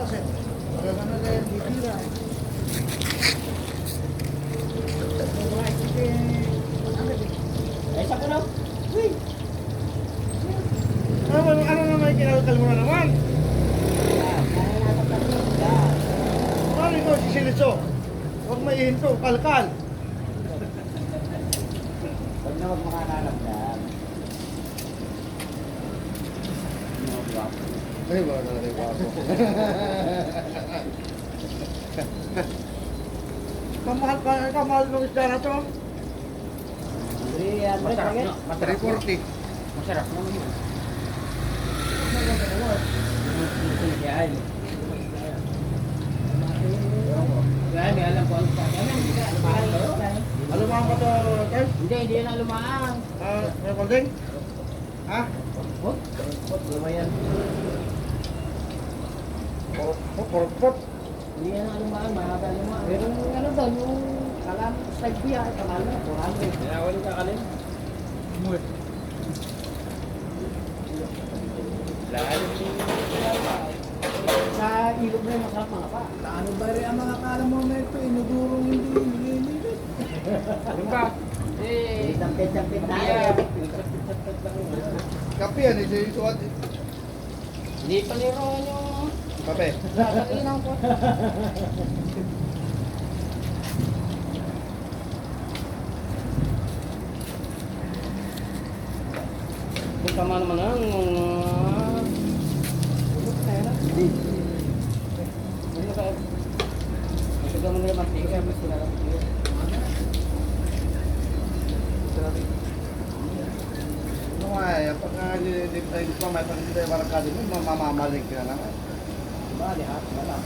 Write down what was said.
kasi. Pag ano na yung bibira eh. Ay, sa kuno. Uy. Ano naman yung kinakal mo na naman? Ano ito si Silitso? Huwag maihinto, kalkal. Huwag na huwag makakalagdan. Ay, ba talaga yung wapo. Kamahal ng isda na to. Masarap na. Masarap na. 340. Masarap naman yun. Yan. Yan, may alam ko ano pa. Alumahan ka to, guys? Hindi yan ang lumaang. May kolding? Ha? Lumayan. Porpot. Hindi yan ang lumaang, mahaba lumaang. Pero ano doon, yung kalam, stag biya, kamalo na, 400. Kaya ka kalim? Mud. Lahat. Sa ilog na yung masarap mga pa. Ano ba rin ang mga kala mo na ito, inudurong hindi nililibit. Ano ba? Eh, jampet-jampet tayo. Kape yan, ito suot. Hindi pa niroon yung Kape. sasakinan ko. Kung tama naman ang Masagam mo nila mantika, mas kailangan ko yun. Ano nga eh, pag hindi pa may pag hindi tayo barangkado mo, mamamalik ka na nga. Ba, lihat, wala.